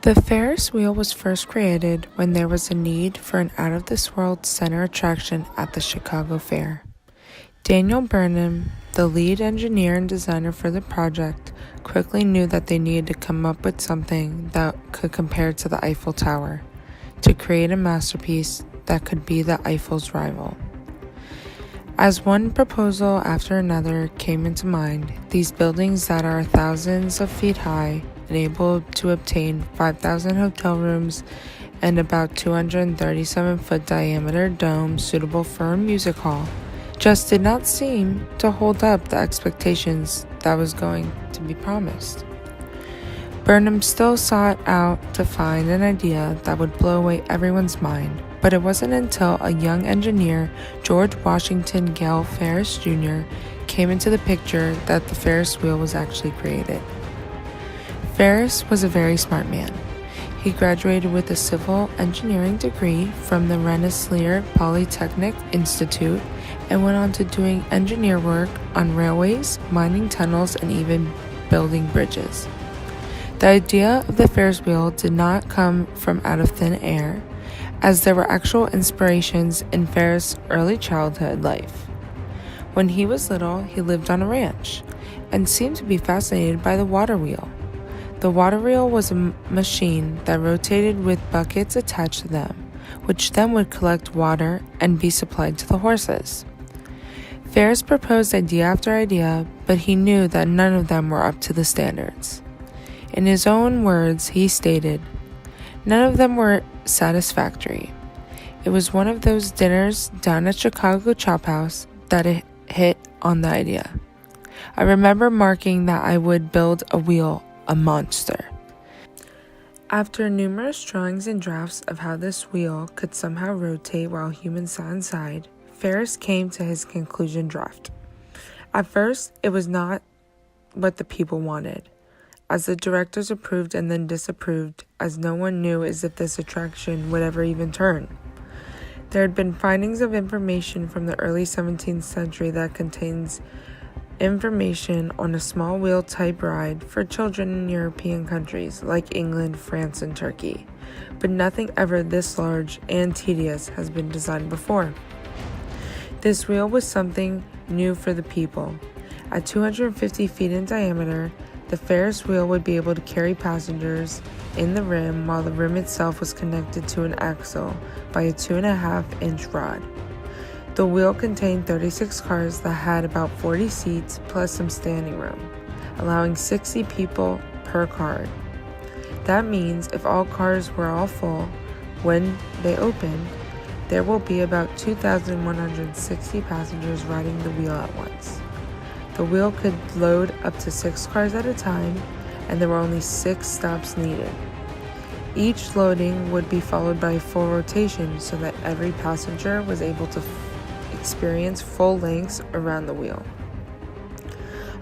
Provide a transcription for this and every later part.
The Ferris wheel was first created when there was a need for an out-of-this-world center attraction at the Chicago Fair. Daniel Burnham, the lead engineer and designer for the project, quickly knew that they needed to come up with something that could compare to the Eiffel Tower, to create a masterpiece that could be the Eiffel's rival. As one proposal after another came into mind, these buildings that are thousands of feet high, able to obtain 5,000 hotel rooms and about 237-foot diameter dome suitable for a music hall, just did not seem to hold up the expectations that was going to be promised. Burnham still sought out to find an idea that would blow away everyone's mind, but it wasn't until a young engineer, George Washington Gale Ferris Jr., came into the picture that the Ferris wheel was actually created. Ferris was a very smart man. He graduated with a civil engineering degree from the Rensselaer Polytechnic Institute and went on to doing engineer work on railways, mining tunnels, and even building bridges. The idea of the Ferris wheel did not come from out of thin air, as there were actual inspirations in Ferris' early childhood life. When he was little, he lived on a ranch and seemed to be fascinated by the water wheel. The water wheel was a machine that rotated with buckets attached to them, which then would collect water and be supplied to the horses. Ferris proposed idea after idea, but he knew that none of them were up to the standards. In his own words, he stated, "None of them were satisfactory." It was one of those dinners down at Chicago Chop House that it hit on the idea. I remember marking that I would build a wheel, a monster. After numerous drawings and drafts of how this wheel could somehow rotate while humans sat inside, Ferris came to his conclusion draft. At first, it was not what the people wanted, as the directors approved and then disapproved, as no one knew as if this attraction would ever even turn. There had been findings of information from the early 17th century that contains information on a small wheel type ride for children in European countries like England, France, and Turkey, but nothing ever this large and tedious has been designed before. This wheel was something new for the people. At 250 feet in diameter, the Ferris wheel would be able to carry passengers in the rim while the rim itself was connected to an axle by a 2.5-inch rod. The wheel contained 36 cars that had about 40 seats plus some standing room, allowing 60 people per car. That means if all cars were all full when they opened, there will be about 2,160 passengers riding the wheel at once. The wheel could load up to 6 cars at a time, and there were only 6 stops needed. Each loading would be followed by a full rotation so that every passenger was able to experience full lengths around the wheel.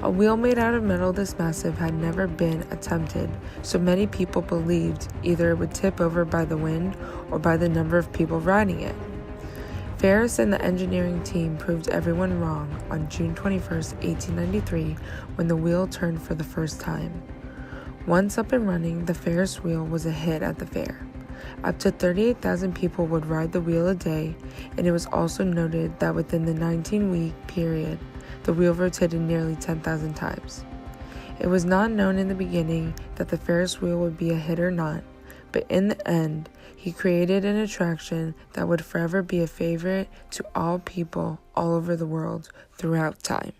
A wheel made out of metal this massive had never been attempted, so many people believed either it would tip over by the wind or by the number of people riding it. Ferris and the engineering team proved everyone wrong on June 21, 1893, when the wheel turned for the first time. Once up and running, the Ferris wheel was a hit at the fair. Up to 38,000 people would ride the wheel a day, and it was also noted that within the 19-week period, the wheel rotated nearly 10,000 times. It was not known in the beginning that the Ferris wheel would be a hit or not, but in the end, he created an attraction that would forever be a favorite to all people all over the world throughout time.